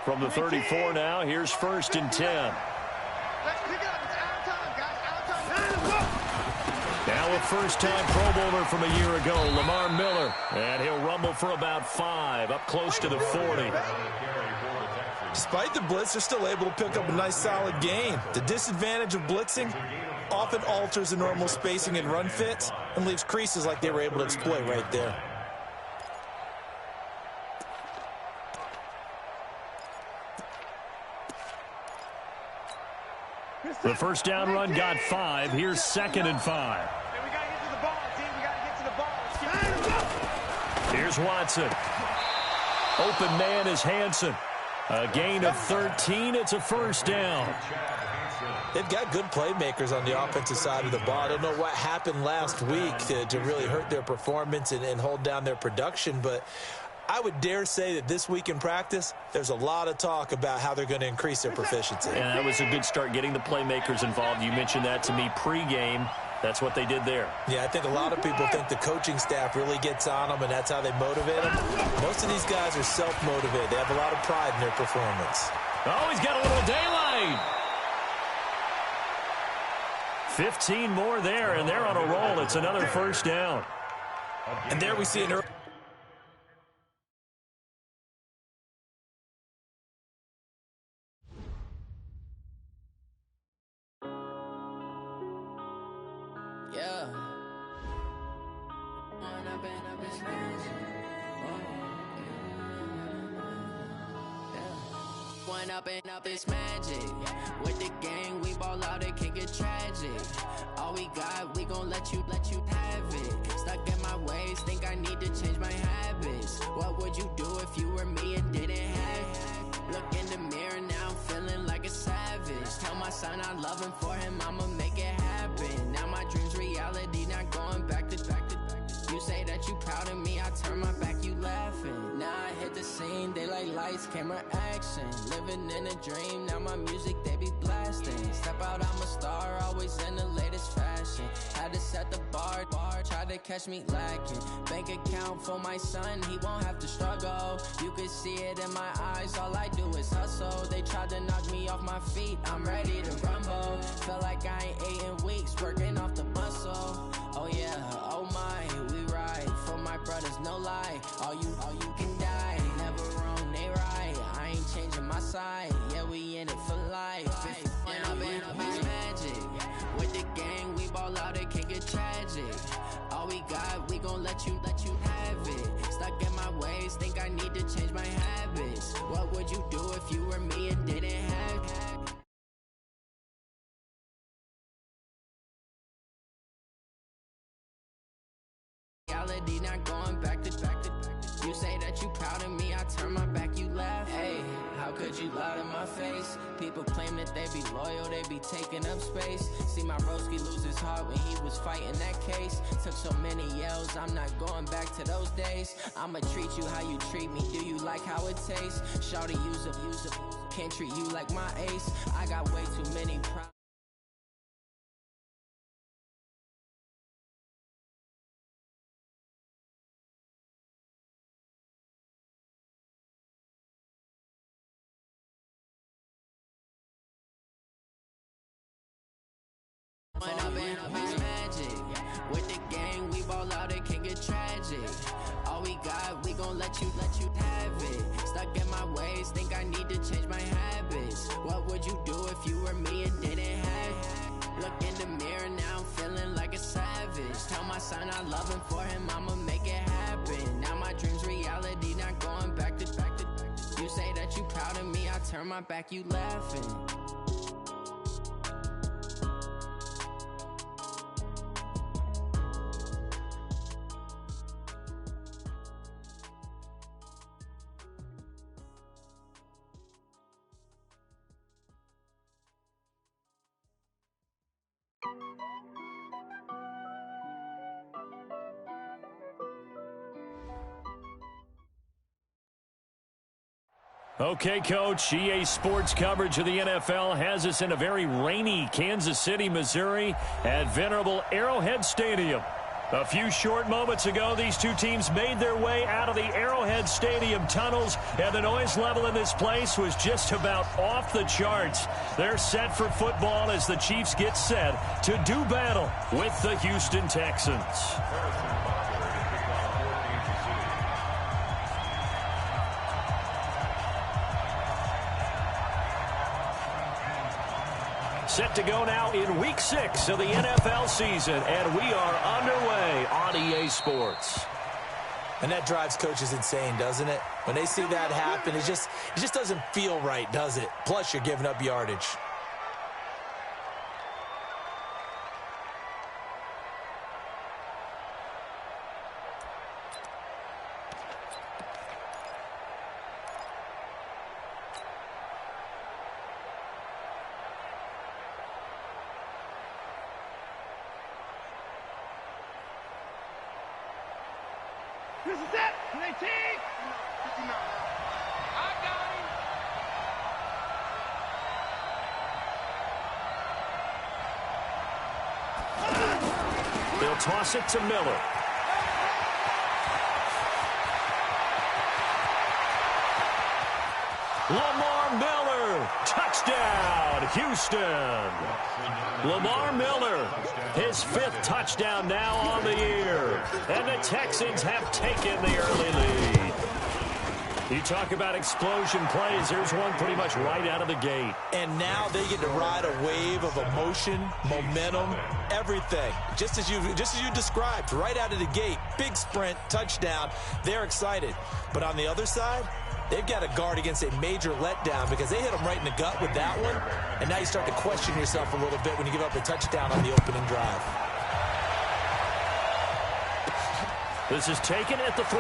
From the 34 now, here's 1st and 10. Now a first-time Pro Bowler from a year ago, Lamar Miller. And he'll rumble for about 5, up close to the 40. Despite the blitz, they're still able to pick up a nice, solid gain. The disadvantage of blitzing often alters the normal spacing and run fits and leaves creases like they were able to exploit right there. The first down run got 5. Here's 2nd and 5. Here's Watson. Open man is Hansen. A gain of 13. It's a first down. They've got good playmakers on the offensive side of the ball. I don't know what happened last week to really hurt their performance and hold down their production, but I would dare say that this week in practice, there's a lot of talk about how they're going to increase their proficiency. Yeah, that was a good start getting the playmakers involved. You mentioned that to me pregame. That's what they did there. Yeah, I think a lot of people think the coaching staff really gets on them, and that's how they motivate them. Most of these guys are self-motivated. They have a lot of pride in their performance. Oh, he's got a little daylight. 15 more there, and they're on a roll. It's another first down. And there we see an early... Yeah. One up and up is magic. With the gang, we ball out, it can get tragic. All we got, we gon' let you have it. Stuck in my ways, think I need to change my habits. What would you do if you were me and didn't have it? Look in the mirror, now I'm feeling like a savage. Tell my son I love him, for him I'ma make it happen. Now my dream's reality, not going back to. You say that you proud of me, I turn my back, you laughing. Now I hit the scene, they like lights, camera, action. Living in a dream, now my music, they be blasting. Step out, I'm a star, always in the latest fashion. Had to set the bar, try to catch me lacking. Bank account for my son, he won't have to struggle. You can see it in my eyes, all I do is hustle. They tried to knock me off my feet, I'm ready to rumble. Feel like I ain't ate in weeks, working off the muscle. Oh yeah, oh my, we ride for my brothers, no lie. All you can die, never wrong, they right. I ain't changing my side, yeah, we in it for life. When I've been up, it's magic. With the gang, we ball out, it can get tragic. All we got, we gon' let you have it. Stuck in my ways, think I need to change my habits. What would you do if you were me and didn't have it? Not going back to. You say that you proud of me, I turn my back, you laugh. Hey, how could you lie to my face? People claim that they be loyal, they be taking up space. See my broski lose his heart when he was fighting that case. Took so many yells, I'm not going back to those days. I'ma treat you how you treat me, do you like how it tastes? Shawty, use up, can't treat you like my ace. I got way too many problems. When I've been up, it's magic. With the gang, we ball out, it can get tragic. All we got, we gon' let you have it. Stuck in my ways, think I need to change my habits. What would you do if you were me and didn't have it? Look in the mirror, now I'm feeling like a savage. Tell my son I love him, for him I'ma make it happen. Now my dream's reality, not going back to. You say that you proud of me, I turn my back, you laughing. Okay, Coach, EA Sports coverage of the NFL has us in a very rainy Kansas City, Missouri at venerable Arrowhead Stadium. A few short moments ago, these two teams made their way out of the Arrowhead Stadium tunnels, and the noise level in this place was just about off the charts. They're set for football as the Chiefs get set to do battle with the Houston Texans. Set to go now in Week 6 of the NFL season, and we are underway on EA Sports. And that drives coaches insane, doesn't it? When they see that happen, it just doesn't feel right, does it? Plus, you're giving up yardage. This is it. 19. 59. I got him. They'll toss it to Miller. Lamar Miller, touchdown, Houston. Lamar Miller, his 5th touchdown now on the year. And the Texans have taken the early lead. You talk about explosion plays. Here's one pretty much right out of the gate. And now they get to ride a wave of emotion, momentum, everything. Just as you described, right out of the gate. Big sprint, touchdown. They're excited. But on the other side, they've got to guard against a major letdown because they hit them right in the gut with that one. And now you start to question yourself a little bit when you give up a touchdown on the opening drive. This is taken at the 3.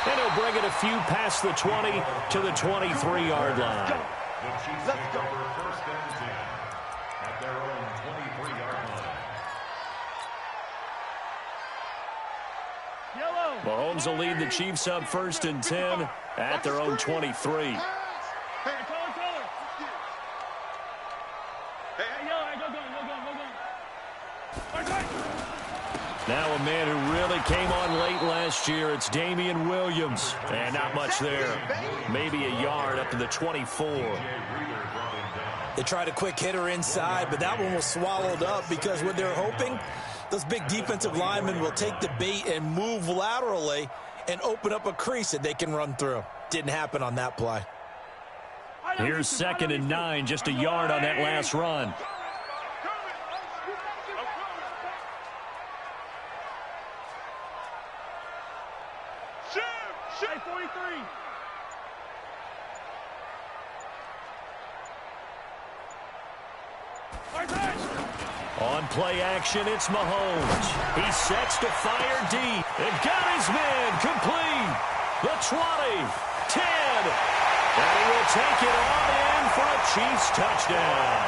And he'll bring it a few past the 20 to the 23-yard line. Let's go. First and 10 at their own 23-yard line. Yellow. Mahomes will lead the Chiefs up 1st and 10 at their own 23. Hey, taller. Hey, yellow. Hey, go. Now a man who really came on late last year, it's Damian Williams. And not much there. Maybe a yard up to the 24. They tried a quick hitter inside, but that one was swallowed up because what they're hoping, those big defensive linemen will take the bait and move laterally and open up a crease that they can run through. Didn't happen on that play. Here's 2nd and 9, just a yard on that last run. Shoot. 43. On play action, it's Mahomes. He sets to fire deep and got his man complete. The 20, 10, and he will take it on in for a Chiefs touchdown.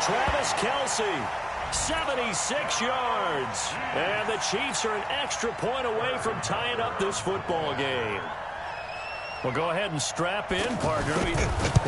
Travis Kelce, 76 yards. And the Chiefs are an extra point away from tying up this football game. Well, go ahead and strap in, partner.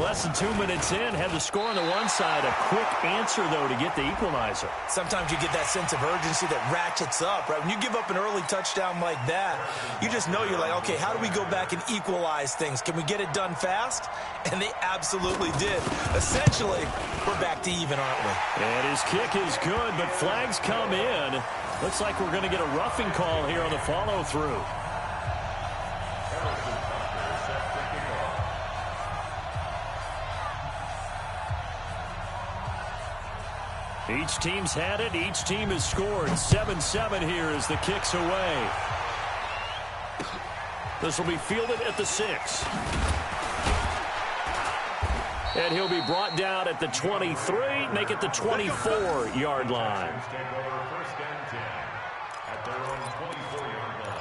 Less than 2 minutes in, had the score on the one side. A quick answer, though, to get the equalizer. Sometimes you get that sense of urgency that ratchets up, right? When you give up an early touchdown like that, you just know you're like, okay, how do we go back and equalize things? Can we get it done fast? And they absolutely did. Essentially, we're back to even, aren't we? And his kick is good, but flags come in. Looks like we're going to get a roughing call here on the follow-through. Each team's had it. Each team has scored. 7-7 here as the kick's away. This will be fielded at the 6. And he'll be brought down at the 23, make it the 24-yard line. First and 10 at their own 24-yard line.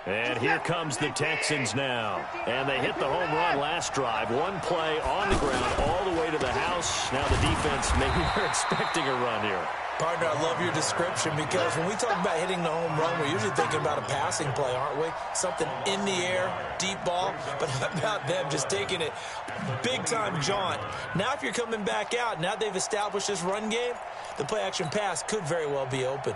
And here comes the Texans now. And they hit the home run last drive. One play on the ground all the way to the house. Now the defense, maybe they're expecting a run here. Partner, I love your description because when we talk about hitting the home run, we're usually thinking about a passing play, aren't we? Something in the air, deep ball. But how about them just taking it big-time jaunt? Now if you're coming back out, now they've established this run game, the play-action pass could very well be open.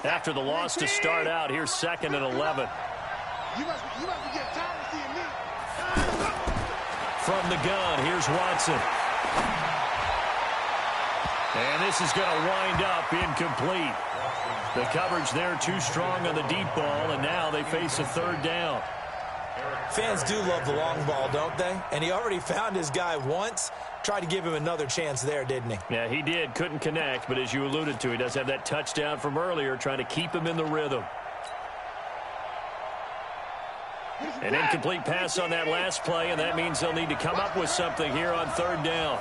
After the loss to start out, here's 2nd and 11. You must be getting tired of seeing me. From the gun, here's Watson. And this is going to wind up incomplete. The coverage there too strong on the deep ball, and now they face a 3rd down. Fans do love the long ball, don't they? And he already found his guy once. Tried to give him another chance there, didn't he? Yeah, he did. Couldn't connect, but as you alluded to, he does have that touchdown from earlier, trying to keep him in the rhythm. An incomplete pass on that last play, and that means they'll need to come up with something here on 3rd down.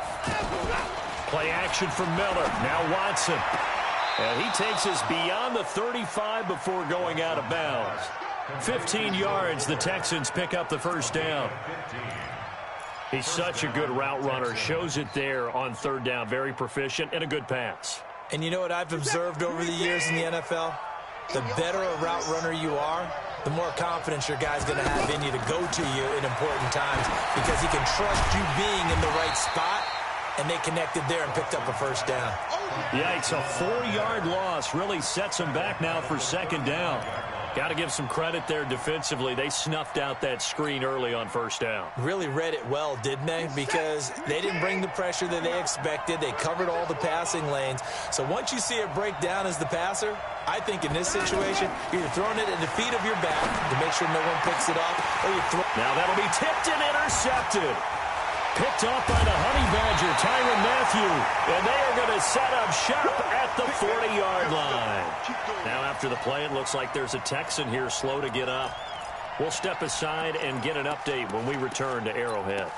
Play action from Miller. Now Watson. And he takes us beyond the 35 before going out of bounds. 15 yards, the Texans pick up the 1st down. He's such a good route runner. Shows it there on 3rd down. Very proficient and a good pass. And you know what I've observed over the years in the NFL? The better a route runner you are, the more confidence your guy's going to have in you to go to you in important times because he can trust you being in the right spot, and they connected there and picked up a 1st down. Yikes, a 4-yard loss really sets them back now for 2nd down. Got to give some credit there defensively. They snuffed out that screen early on 1st down. Really read it well, didn't they? Because they didn't bring the pressure that they expected. They covered all the passing lanes. So once you see it break down as the passer, I think in this situation, you're throwing it at the feet of your back to make sure no one picks it up, or you throw. Now that'll be tipped and intercepted. Picked off by the Honey Badger, Tyrann Mathieu. And they are going to set up shop at the 40-yard line. Now after the play, it looks like there's a Texan here slow to get up. We'll step aside and get an update when we return to Arrowhead.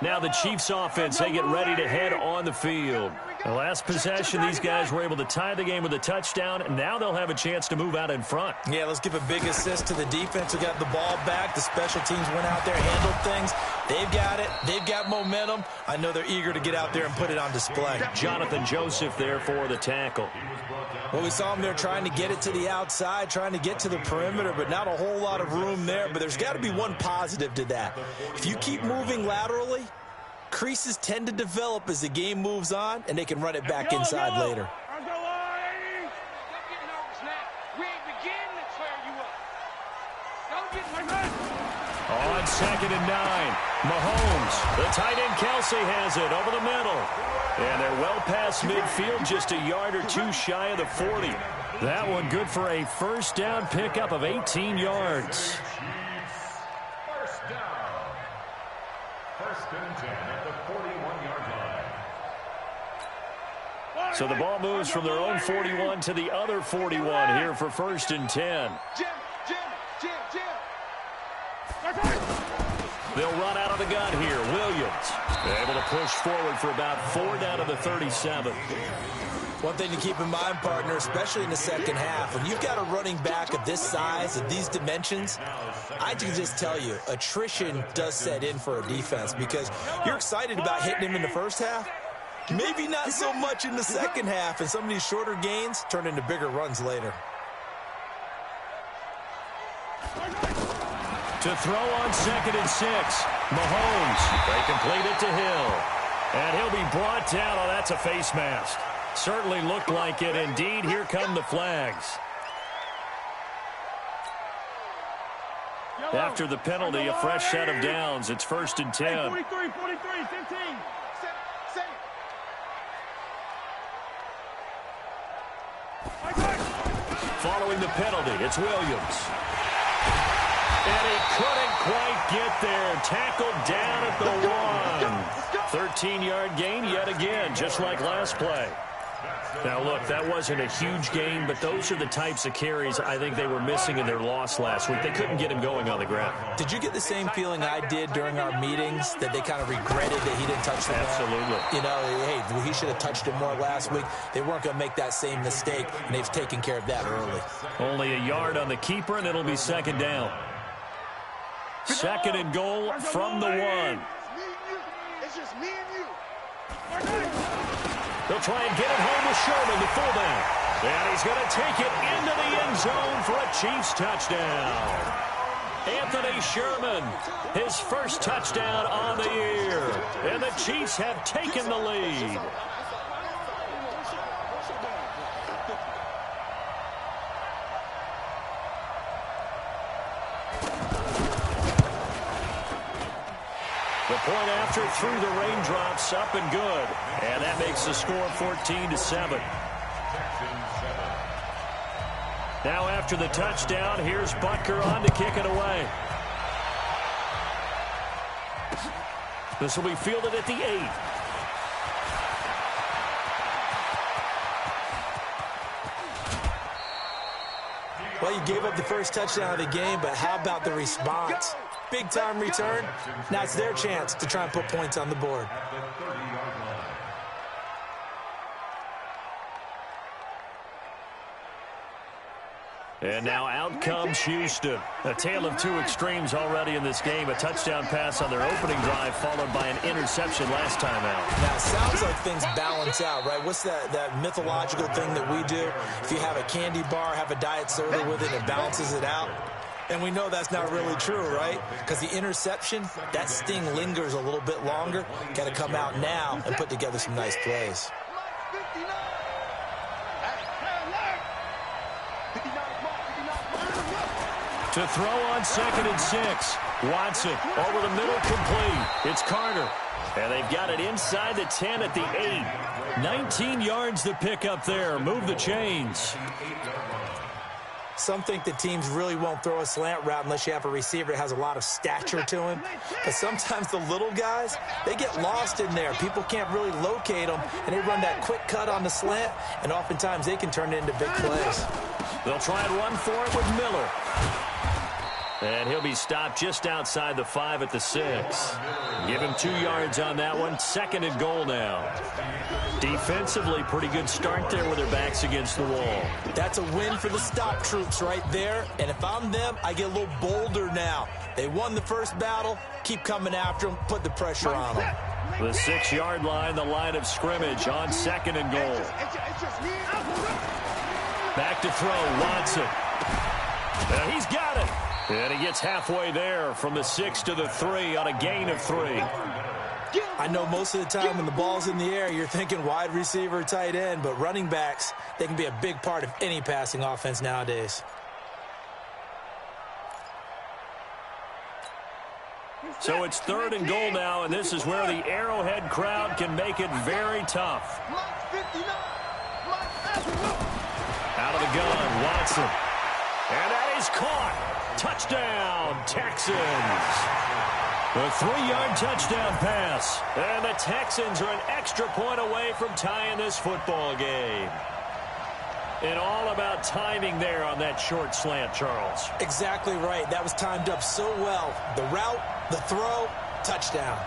Now the Chiefs offense, they get ready to head on the field. The last possession, these guys were able to tie the game with a touchdown, and now they'll have a chance to move out in front. Yeah, let's give a big assist to the defense who got the ball back. The special teams went out there, handled things. They've got it. They've got momentum. I know they're eager to get out there and put it on display. Jonathan Joseph there for the tackle. Well, we saw him there trying to get it to the outside, trying to get to the perimeter, but not a whole lot of room there. But there's got to be one positive to that. If you keep moving laterally, creases tend to develop as the game moves on, and they can run it back inside later. On 2nd and 9, Mahomes. The tight end Kelsey has it over the middle. And they're well past midfield, just a yard or two shy of the 40. That one good for a 1st down pickup of 18 yards. 1st down. 1st and 10 at the 41-yard line. So the ball moves from their own 41 to the other 41 here for 1st and 10. They'll run out of the gun here. Williams able to push forward for about 4 down to the 37. One thing to keep in mind, partner, especially in the second half, when you've got a running back of this size, of these dimensions, I can just tell you, attrition does set in for a defense because you're excited about hitting him in the first half. Maybe not so much in the second half, and some of these shorter gains turn into bigger runs later. To throw on 2nd and 6. Mahomes. They complete it to Hill. And he'll be brought down. Oh, that's a face mask. Certainly looked like it. Indeed, here come the flags. After the penalty, a fresh set of downs. It's 1st and 10. 43, 15. Following the penalty, it's Williams. And he couldn't quite get there. Tackled down at the 1. 13-yard gain yet again, just like last play. Now, look, that wasn't a huge gain, but those are the types of carries I think they were missing in their loss last week. They couldn't get him going on the ground. Did you get the same feeling I did during our meetings, that they kind of regretted that he didn't touch the ball? Absolutely. You know, hey, he should have touched it more last week. They weren't going to make that same mistake, and they've taken care of that early. Only a yard on the keeper, and it'll be 2nd down. 2nd and goal from the 1. just me and you. They'll try and get it home with Sherman, the fullback. And he's going to take it into the end zone for a Chiefs touchdown. Anthony Sherman, his first touchdown on the year. And the Chiefs have taken the lead. The point after through the raindrops, up and good. And that makes the score 14-7. Now after the touchdown, here's Butker on to kick it away. This will be fielded at the 8. Well, you gave up the first touchdown of the game, but how about the response? Big-time return. Now it's their chance to try and put points on the board. And now out comes Houston. A tale of two extremes already in this game. A touchdown pass on their opening drive, followed by an interception last time out. Now, it sounds like things balance out, right? What's that mythological thing that we do? If you have a candy bar, have a diet soda with it, it balances it out. And we know that's not really true, right? Because the interception, that sting lingers a little bit longer. Got to come out now and put together some nice plays. To throw on 2nd and 6. Watson over the middle, complete. It's Carter. And they've got it inside the 10 at the 8. 19 yards to pick up there. Move the chains. Some think that teams really won't throw a slant route unless you have a receiver that has a lot of stature to him. But sometimes the little guys, they get lost in there. People can't really locate them, and they run that quick cut on the slant, and oftentimes they can turn it into big plays. They'll try and run for it with Miller. And he'll be stopped just outside the 5 at the 6. Give him 2 yards on that one. 2nd and goal now. Defensively, pretty good start there with their backs against the wall. That's a win for the stop troops right there. And if I'm them, I get a little bolder now. They won the first battle. Keep coming after them. Put the pressure on them. The 6-yard line, the line of scrimmage on 2nd and goal. Back to throw, Watson. And he's got it. And he gets halfway there from the 6 to the 3 on a gain of 3. I know most of the time when the ball's in the air, you're thinking wide receiver, tight end, but running backs, they can be a big part of any passing offense nowadays. So it's 3rd and goal now, and this is where the Arrowhead crowd can make it very tough. Out of the gun, Watson. And that is caught. Touchdown, Texans. A 3-yard touchdown pass. And the Texans are an extra point away from tying this football game. And all about timing there on that short slant, Charles. Exactly right. That was timed up so well. The route, the throw, touchdown.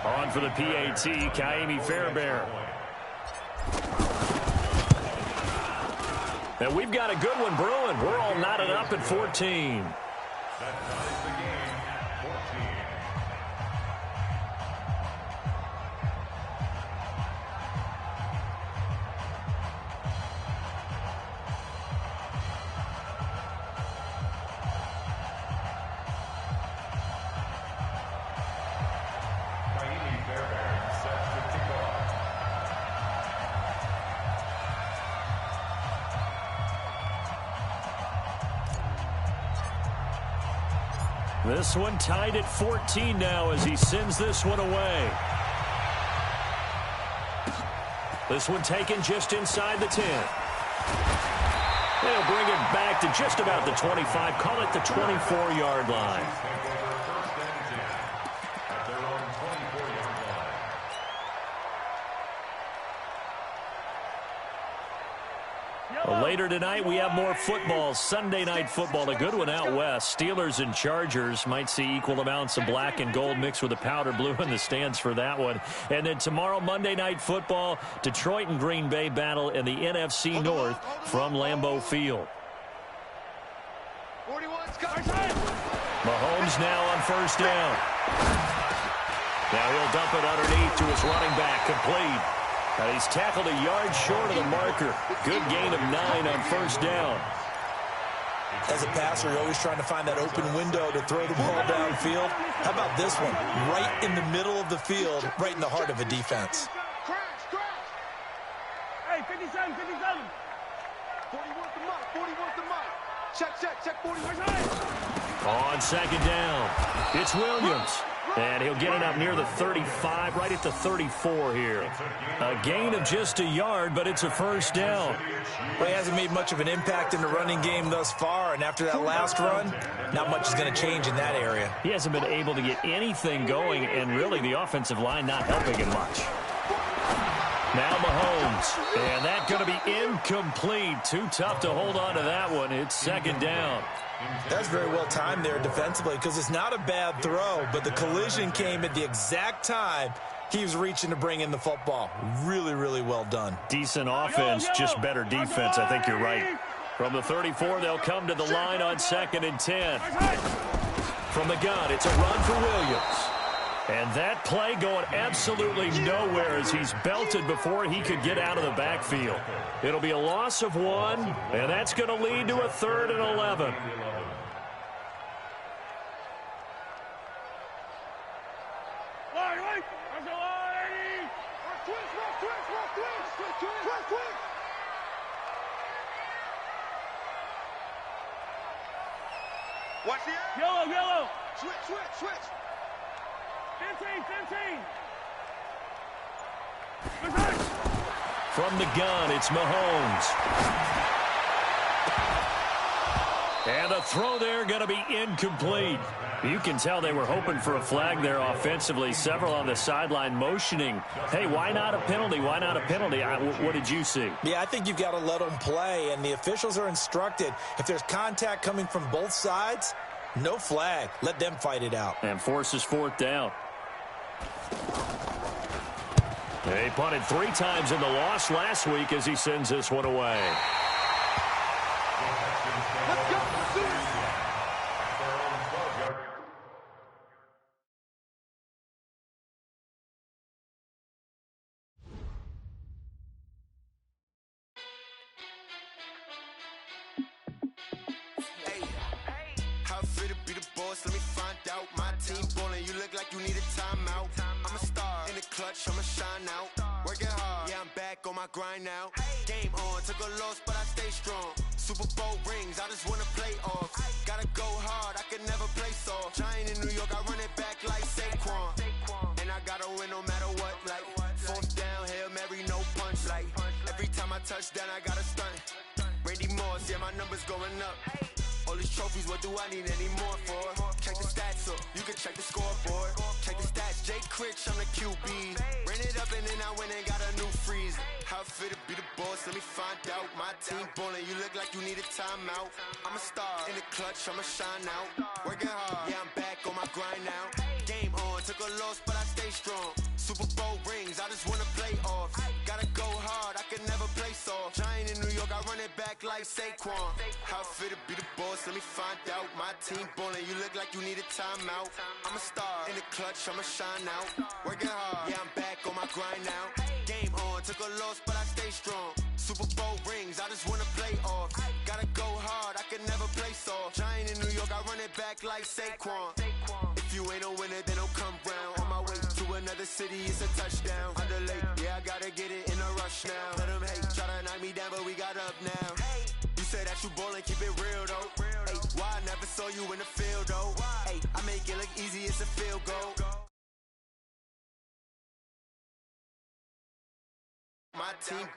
On for the PAT, Kaimi Fairbairn. And we've got a good one brewing. We're all knotted up at 14. That ties the game, 14. Kaimi Fairbairn sets the kickoff. This one tied at 14 now as he sends this one away. This one taken just inside the 10. They'll bring it back to just about the 25. Call it the 24-yard line. At their own 24-yard line. Well, later tonight, we have more football. Sunday night football, a good one out west. Steelers and Chargers might see equal amounts of black and gold mixed with the powder blue in the stands for that one. And then tomorrow, Monday night football, Detroit and Green Bay battle in the NFC North from Lambeau Field. Mahomes now on first down. Now he'll dump it underneath to his running back, complete. And he's tackled a yard short of the marker. Good gain of 9 on first down. As a passer, you're always trying to find that open window to throw the ball downfield. How about this one? Right in the middle of the field, right in the heart of a defense. Hey, 57, 57. 40 wants the mark, 40 wants the mark. Check, 40 wants the mark. On second down, it's Williams. And he'll get it up near the 35, right at the 34 here. A gain of just a yard, but it's a first down. Well, he hasn't made much of an impact in the running game thus far, and after that last run, not much is going to change in that area. He hasn't been able to get anything going, and really the offensive line not helping him much. Now Mahomes, and that's going to be incomplete. Too tough to hold on to that one. It's second down. That's very well timed there defensively because it's not a bad throw, but the collision came at the exact time he was reaching to bring in the football. Really, really well done. Decent offense, just better defense. I think you're right. From the 34, they'll come to the line on 2nd and 10. From the gun, it's a run for Williams. And that play going absolutely nowhere as he's belted before he could get out of the backfield. It'll be a loss of 1, and that's going to lead to a 3rd and 11. Watch the yellow. Switch. 15. From the gun, it's Mahomes. And the throw there going to be incomplete. You can tell they were hoping for a flag there offensively. Several on the sideline motioning. Hey, why not a penalty? Why not a penalty? What did you see? Yeah, I think you've got to let them play, and the officials are instructed. If there's contact coming from both sides, no flag. Let them fight it out. And forces 4th down. They punted 3 times in the loss last week as he sends this one away. Let's go. How fit to be the boss? Let me find out. My team ballin', you look like you need a timeout. I'm a star in the clutch, I'ma shine out. Working hard, yeah, I'm back on my grind now. Game on, took a loss, but I stay strong. Super Bowl rings, I just wanna play off. Gotta go hard, I can never play soft. Giant in New York, I run it back like Saquon. And I gotta win no matter what, like 4th down, Hail Mary, no punch. Like every time I touch down, I gotta stunt. Randy Moss, yeah, my numbers going up. All these trophies, what do I need any more for? Check the stats up, you can check the scoreboard. Check the stats, Jake Critch, I'm the QB. Ran it up and then I went and got a new freeze. How fit to be the boss, let me find out. My team ballin', you look like you need a timeout. I'm a star in the clutch, I'ma shine out. Working hard, yeah, I'm back on my grind now. Game on, took a loss, but I stay strong. Super Bowl rings, I just wanna play off. Gotta go hard, I can never play soft. Giant in New York, I run it back like Saquon. How fit to be the boss, let me find out. My team ballin', you look like you need a timeout. I'm a star in the clutch, I'ma shine out. Working hard, yeah, I'm back on my grind now. Game on, took a loss, but I stay strong. Super Bowl rings, I just wanna play off. Gotta go hard, I can never play soft. Giant in New York, I run it back like Saquon. If you ain't a winner, then don't come round. On my way to another city, it's a touchdown. Underlay, yeah, I gotta get it in a rush now. Let them hate, try to knock me down, but we got up now. You say that you ballin', keep it real though. Hey, why I never saw you in the field though? Hey, I make it look easy, it's a field goal. My team